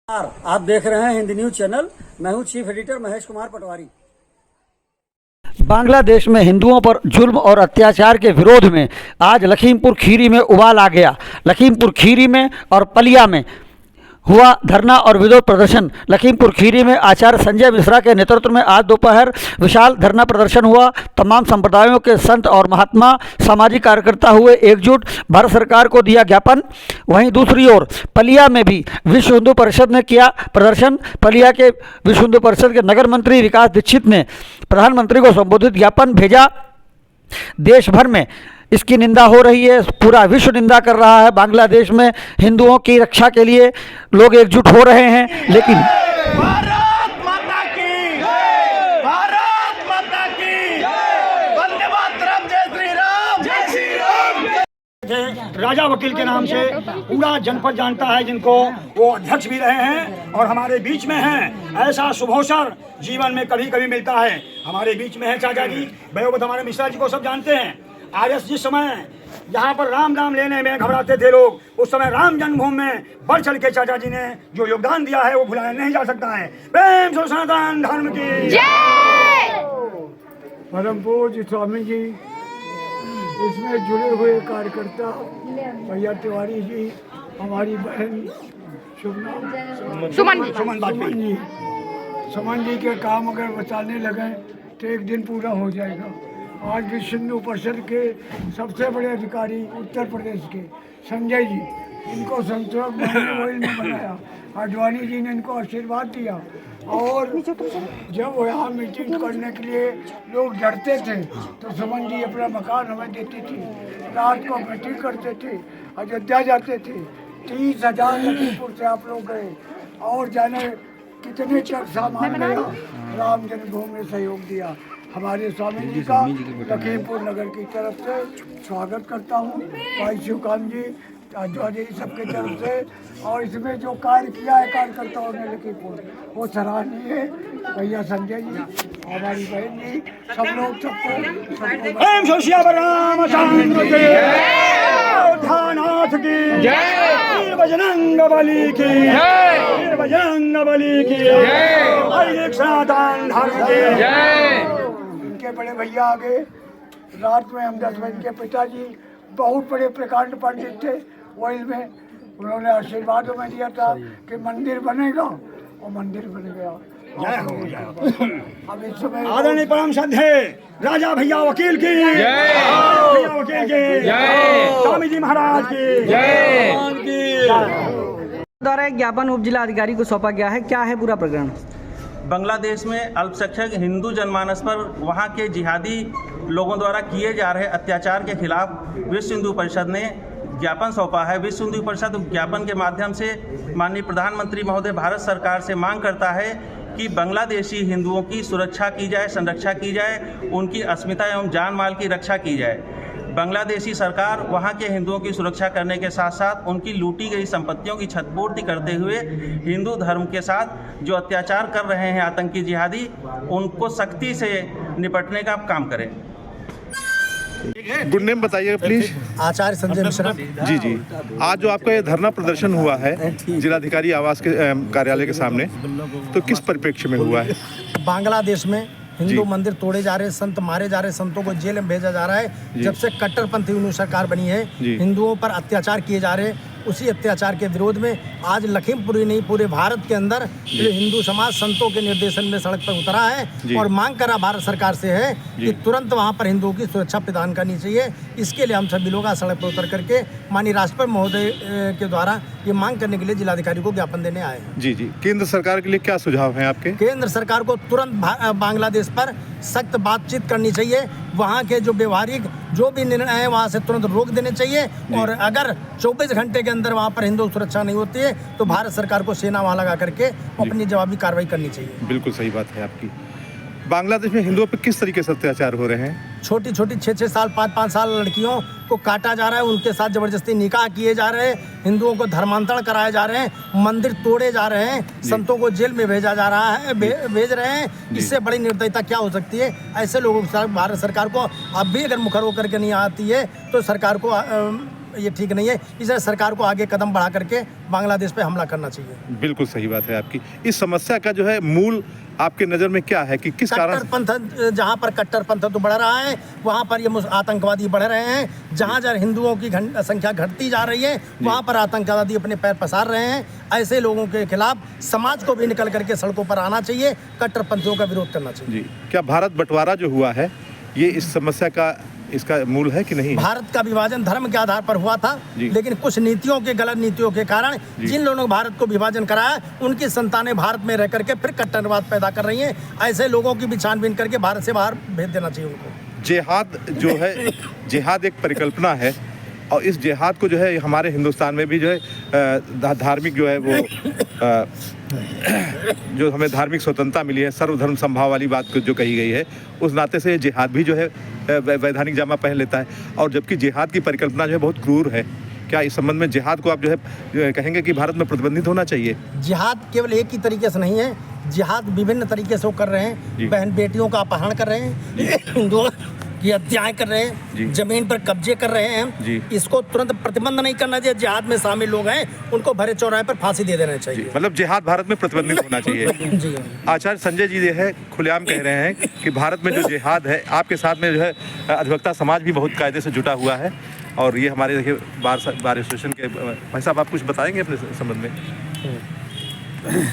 आप देख रहे हैं हिंदी न्यूज चैनल। मैं हूं चीफ एडिटर महेश कुमार पटवारी। बांग्लादेश में हिंदुओं पर जुल्म और अत्याचार के विरोध में आज लखीमपुर खीरी में उबाल आ गया। लखीमपुर खीरी में और पलिया में हुआ धरना और विरोध प्रदर्शन। लखीमपुर खीरी में आचार्य संजय मिश्रा के नेतृत्व में आज दोपहर विशाल धरना प्रदर्शन हुआ। तमाम संप्रदायों के संत और महात्मा, सामाजिक कार्यकर्ता हुए एकजुट, भारत सरकार को दिया ज्ञापन। वहीं दूसरी ओर पलिया में भी विश्व हिंदू परिषद ने किया प्रदर्शन। पलिया के विश्व हिंदू परिषद के नगर मंत्री विकास दीक्षित ने प्रधानमंत्री को संबोधित ज्ञापन भेजा। देश भर में इसकी निंदा हो रही है, पूरा विश्व निंदा कर रहा है। बांग्लादेश में हिंदुओं की रक्षा के लिए लोग एकजुट हो रहे हैं, लेकिन भारत माता की जय, भारत माता की जय, वंदे मातरम, जय श्री राम, जय श्री राम। राजा वकील के नाम से पूरा जनपद जानता है, जिनको वो अध्यक्ष भी रहे हैं और हमारे बीच में हैं। ऐसा शुभ अवसर जीवन में कभी कभी मिलता है। हमारे बीच में है चाचा जी, भैया हमारे मिश्रा जी को सब जानते हैं। आज जिस समय यहाँ पर राम नाम लेने में घबराते थे लोग, उस समय राम जन्मभूमि में बढ़ चढ़ के चाचा जी ने जो योगदान दिया है वो भुलाया नहीं जा सकता है। प्रेम से सनातन धर्म की जय। परम पूज्य स्वामी जी, इसमें जुड़े हुए कार्यकर्ता भैया तिवारी जी, हमारी बहन सुमन जी के काम अगर बचाने लगे तो एक दिन पूरा हो जाएगा। आज विश्व हिंदू परिषद के सबसे बड़े अधिकारी उत्तर प्रदेश के संजय जी, इनको संतोष ने बनाया। आडवाणी जी ने इनको आशीर्वाद दिया और जब वो यहाँ मीटिंग करने के लिए लोग डरते थे तो सुमन जी अपना मकान हमें देती थी। रात को मीटिंग करते थे, अयोध्या जाते थे। 30,000 लखीमपुर से आप लोग गए और जाने कितने चक सामान गया। राम जन्मभूमि में सहयोग दिया। हमारे स्वामी जी का लखीमपुर नगर की तरफ से स्वागत करता हूँ। भाई शिवकांत जी, आजवाजी सबके तरफ से। और इसमें जो कार्य किया है कार्यकर्ताओं ने लखीमपुर, वो सराहनीय है। भैया संजय जी, हमारी बहन जी, सब लोग जय, बजरंग बली की जय, बजरंग बली की जय, सनातन धर्म की जय। इनके बड़े भैया आगे रात में हम 10 बजे के पिताजी बहुत बड़े प्रकांड पंडित थे वही में, उन्होंने आशीर्वाद में दिया था कि मंदिर बनेगा और मंदिर बन गया। अब इस समय आदरणीय परम श्रद्धे राजा भैया वकील की जय, भैया वकील की जय, स्वामी जी महाराज की जय। द्वारा एक ज्ञापन उप जिला अधिकारी को सौंपा गया है, क्या है पूरा प्रकरण? बांग्लादेश में अल्पसंख्यक हिंदू जनमानस पर वहाँ के जिहादी लोगों द्वारा किए जा रहे अत्याचार के खिलाफ विश्व हिंदू परिषद ने ज्ञापन सौंपा है। विश्व हिंदू परिषद ज्ञापन के माध्यम से माननीय प्रधानमंत्री महोदय भारत सरकार से मांग करता है कि बांग्लादेशी हिंदुओं की सुरक्षा की जाए, संरक्षा की जाए, उनकी अस्मिता एवं जान माल की रक्षा की जाए। बांग्लादेशी सरकार वहाँ के हिंदुओं की सुरक्षा करने के साथ साथ उनकी लूटी गई संपत्तियों की क्षतिपूर्ति करते हुए हिंदू धर्म के साथ जो अत्याचार कर रहे हैं आतंकी जिहादी, उनको सख्ती से निपटने का काम करें। गुड नेम बताइए प्लीज। आचार्य संजय मिश्रा। जी जी, आज जो आपका ये धरना प्रदर्शन हुआ है जिलाधिकारी आवास के कार्यालय के सामने, तो किस परिप्रेक्ष्य में हुआ है? बांग्लादेश में हिंदू मंदिर तोड़े जा रहे, संत मारे जा रहे, संतों को जेल में भेजा जा रहा है। जब से कट्टरपंथी सरकार बनी है, हिंदुओं पर अत्याचार किए जा रहे, उसी अत्याचार के विरोध में आज लखीमपुर ही नहीं पूरे भारत के अंदर हिंदू समाज संतों के निर्देशन में सड़क पर उतरा है और मांग करा भारत सरकार से है कि तुरंत वहां पर हिंदुओं की सुरक्षा प्रदान करनी चाहिए। इसके लिए हम सभी लोग आज सड़क पर उतर करके माननीय राष्ट्रपति महोदय के द्वारा ये मांग करने के लिए जिलाधिकारी को ज्ञापन देने आए हैं। जी जी, केंद्र सरकार के लिए क्या सुझाव है आपके? केंद्र सरकार को तुरंत बांग्लादेश पर सख्त बातचीत करनी चाहिए। वहाँ के जो व्यवहारिक जो भी निर्णय है वहाँ से तुरंत रोक देने चाहिए और अगर 24 घंटे के अंदर वहाँ पर हिंदू सुरक्षा नहीं होती है तो भारत सरकार को सेना वहाँ लगा करके अपनी जवाबी कार्रवाई करनी चाहिए। बिल्कुल सही बात है आपकी। बांग्लादेश में हिंदुओं पर किस तरीके से अत्याचार हो रहे हैं? छोटी छोटी 6-6 साल 5-5 साल लड़कियों को काटा जा रहा है, उनके साथ जबरदस्ती निकाह किए जा रहे हैं, हिंदुओं को धर्मांतरण कराए जा रहे हैं, मंदिर तोड़े जा रहे हैं, संतों को जेल में भेजा जा रहा है, भेज रहे हैं। इससे बड़ी निर्दयता क्या हो सकती है? ऐसे लोगों के साथ भारत सरकार को अब भी अगर मुखर होकर के नहीं आती है तो सरकार को ये ठीक नहीं है। इसलिए सरकार को आगे कदम बढ़ा करके बांग्लादेश पे हमला करना चाहिए। बिल्कुल सही बात है आपकी। इस समस्या का जो है मूल आपके नज़र में क्या है कि किस कारण कट्टरपंथ, जहाँ पर कट्टरपंथ तो बढ़ रहा है वहाँ पर ये आतंकवादी बढ़ रहे हैं। जहाँ जहाँ हिंदुओं की संख्या घटती जा रही है वहाँ पर आतंकवादी अपने पैर पसार रहे हैं। ऐसे लोगों के खिलाफ समाज को भी निकल करके सड़कों पर आना चाहिए, कट्टरपंथियों का विरोध करना चाहिए। जी, क्या भारत बंटवारा जो हुआ है ये इस समस्या का इसका मूल है कि नहीं? भारत का विभाजन धर्म के आधार पर हुआ था, लेकिन कुछ नीतियों के, गलत नीतियों के कारण जिन लोगों ने भारत को विभाजन कराया उनकी संतानें भारत में रह करके फिर कट्टरवाद पैदा कर रही हैं। ऐसे लोगों की भी छानबीन करके भारत से बाहर भेज देना चाहिए उनको। जिहाद जो है, जिहाद एक परिकल्पना है और इस जिहाद को जो है हमारे हिंदुस्तान में भी जो है धार्मिक जो है वो जो हमें धार्मिक स्वतंत्रता मिली है, सर्वधर्म संभाव वाली बात जो कही गई है, उस नाते से जिहाद भी जो है वैधानिक जामा पहन लेता है। और जबकि जिहाद की परिकल्पना जो है बहुत क्रूर है। क्या इस संबंध में जिहाद को आप जो है कहेंगे कि भारत में प्रतिबंधित होना चाहिए? जिहाद केवल एक ही तरीके से नहीं है, जिहाद विभिन्न तरीके से वो कर रहे हैं। बहन बेटियों का अपहरण कर रहे हैं, हिंदुओं की हत्याएं कर रहे हैं, जमीन पर कब्जे कर रहे हैं। इसको तुरंत प्रतिबंध नहीं करना चाहिए। जिहाद में शामिल लोग हैं उनको भरे चौराहे पर फांसी दे देना चाहिए। मतलब जिहाद भारत में प्रतिबंधित होना चाहिए। आचार्य संजय जी जो है खुलेआम कह रहे हैं कि भारत में जो जिहाद है, आपके साथ में जो है अधिवक्ता समाज भी बहुत कायदे से जुटा हुआ है। और ये हमारे देखिए बार एसोसिएशन के भाई साहब, आप कुछ बताएंगे अपने संबंध में?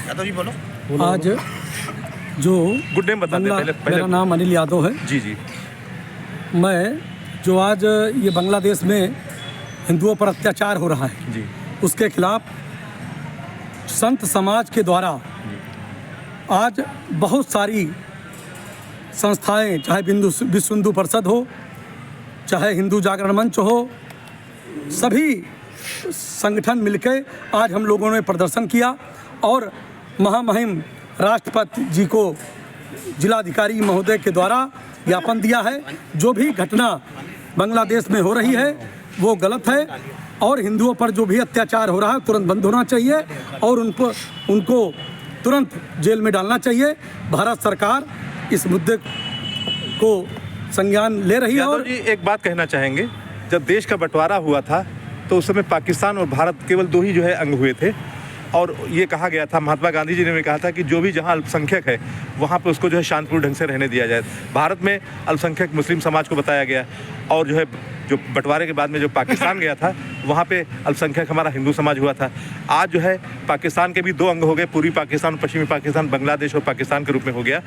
यादव जी बोलो। आज जो गुड नेम बता दें पहले। मेरा नाम अनिल यादव है। जी जी। मैं जो आज ये बांग्लादेश में हिंदुओं पर अत्याचार हो रहा है जी, उसके खिलाफ संत समाज के द्वारा आज बहुत सारी संस्थाएं, चाहे विश्व हिंदू परिषद हो, चाहे हिंदू जागरण मंच हो, सभी संगठन मिलकर आज हम लोगों ने प्रदर्शन किया और महामहिम राष्ट्रपति जी को जिलाधिकारी महोदय के द्वारा ज्ञापन दिया है। जो भी घटना बांग्लादेश में हो रही है वो गलत है और हिंदुओं पर जो भी अत्याचार हो रहा है तुरंत बंद होना चाहिए और उनको तुरंत जेल में डालना चाहिए। भारत सरकार इस मुद्दे को संज्ञान ले रही है। और जी एक बात कहना चाहेंगे, जब देश का बंटवारा हुआ था तो उस समय पाकिस्तान और भारत केवल दो ही जो है अंग हुए थे और ये कहा गया था, महात्मा गांधी जी ने भी कहा था कि जो भी जहां अल्पसंख्यक है वहां पे उसको जो है शांतिपूर्ण ढंग से रहने दिया जाए। भारत में अल्पसंख्यक मुस्लिम समाज को बताया गया और जो है जो बंटवारे के बाद में जो पाकिस्तान गया था वहाँ पे अल्पसंख्यक हमारा हिंदू समाज हुआ था। आज जो है पाकिस्तान के भी दो अंग हो गए, पूर्वी पाकिस्तान, पश्चिमी पाकिस्तान, बांग्लादेश और पाकिस्तान के रूप में हो गया।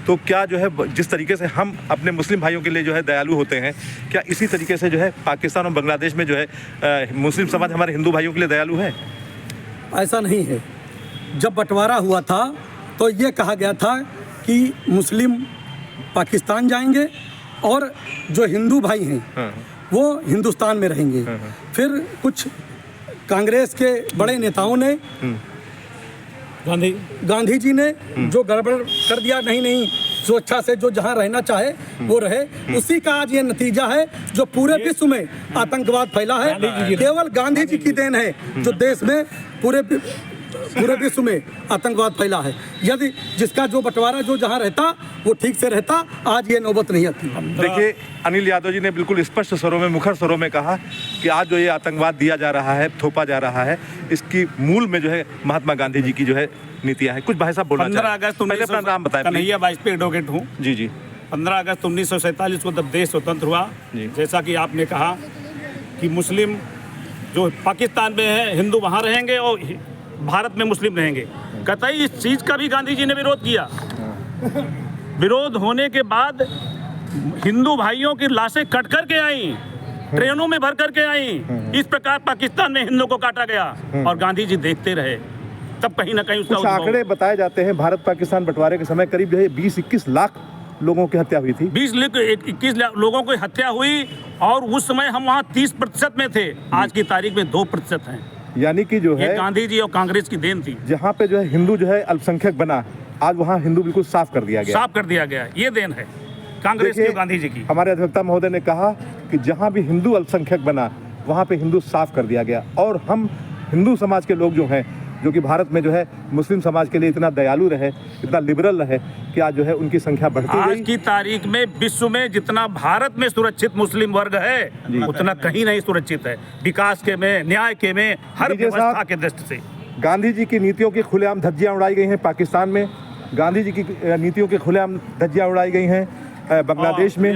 तो क्या जो है जिस तरीके से हम अपने मुस्लिम भाइयों के लिए जो है दयालु होते हैं, क्या इसी तरीके से जो है पाकिस्तान और बांग्लादेश में जो है मुस्लिम समाज हमारे हिंदू भाइयों के लिए दयालु है? ऐसा नहीं है। जब बंटवारा हुआ था तो ये कहा गया था कि मुस्लिम पाकिस्तान जाएंगे और जो हिंदू भाई हैं वो हिंदुस्तान में रहेंगे। फिर कुछ कांग्रेस के बड़े नेताओं ने, गांधी जी ने जो गड़बड़ कर दिया, नहीं स्वेच्छा से जो जहां रहना चाहे वो रहे, उसी का आज ये नतीजा है जो पूरे विश्व में आतंकवाद फैला है। केवल गांधी जी की देन है जो देश में पूरे विश्व में आतंकवाद फैला है। यदि जिसका जो बंटवारा जो जहां रहता वो ठीक से रहता, आज ये नौबत नहीं आती। देखिए अनिल यादव जी ने बिल्कुल स्पष्ट स्वरों में, मुखर स्वरों में कहा कि आज जो ये आतंकवाद दिया जा रहा है, थोपा जा रहा है, इसकी मूल में जो है महात्मा गांधी जी की जो है नीतियां हैं। कुछ भाई साहब बोलना 15 अगस्त पहले अपना नाम बताएं। कन्हैया वाजपेयी एडवोकेट हूँ। जी जी। 15 अगस्त 1947 को जब देश स्वतंत्र हुआ, जैसा कि आपने कहा कि मुस्लिम जो पाकिस्तान में है हिंदू वहाँ रहेंगे और भारत में मुस्लिम रहेंगे, कतई इस चीज़ का भी गांधी जी ने विरोध किया। विरोध होने के बाद हिंदू भाइयों की लाशें कट कर के आई, ट्रेनों में भर कर के आई। इस प्रकार पाकिस्तान में हिंदुओं को काटा गया और गांधी जी देखते रहे। तब कहीं ना कहीं उसका आंकड़े बताए जाते हैं, भारत पाकिस्तान बंटवारे के समय करीब जो है 20-21 लाख लोगों की हत्या हुई थी। 21 लाख लोगों की हत्या हुई और उस समय हम वहाँ 30% में थे। आज की तारीख में 2% हैं। यानी कि जो है गांधी जी और कांग्रेस की देन थी। जहाँ पे जो है हिंदू जो है अल्पसंख्यक बना, आज वहाँ हिंदू बिल्कुल साफ कर दिया गया। साफ कर दिया गया, ये देन है कांग्रेस की, गांधी जी की। हमारे अधिवक्ता महोदय ने कहा कि जहाँ भी हिंदू अल्पसंख्यक बना वहाँ पे हिंदू साफ कर दिया गया और हम हिंदू समाज के लोग जो हैं जो कि भारत में जो है मुस्लिम समाज के लिए इतना दयालु रहे, इतना लिबरल रहे कि आज जो है उनकी संख्या बढ़ती आज गई। की तारीख में विश्व में जितना भारत में सुरक्षित मुस्लिम वर्ग है उतना कहीं नहीं सुरक्षित है, विकास के में, न्याय के में, हर विजय साहब, व्यवस्था के दृष्टि से। गांधी जी की नीतियों की खुलेआम धज्जियां उड़ाई गई हैं पाकिस्तान में, गांधी जी की नीतियों की खुलेआम धज्जियां उड़ाई गई हैं बांग्लादेश में।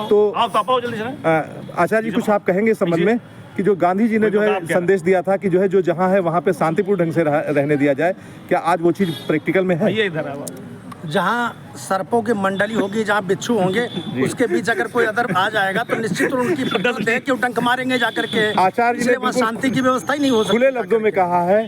तो आचार्य जी कुछ आप कहेंगे इस संबंध में कि जो गांधी जी ने जो है संदेश दिया था कि जो है जो जहां है वहां पे शांतिपूर्ण ढंग से रहने दिया जाए, क्या आज वो चीज प्रैक्टिकल में है? जहाँ सर्पों की मंडली होगी, जहाँ बिच्छू होंगे, उसके बीच अगर कोई अदर आ जाएगा तो निश्चित रूप उनकी देख के डंक मारेंगे जाकर के। आचार्य जी ने वहाँ शांति की व्यवस्था ही नहीं हो सकती। खुले लफ्जों में कहा है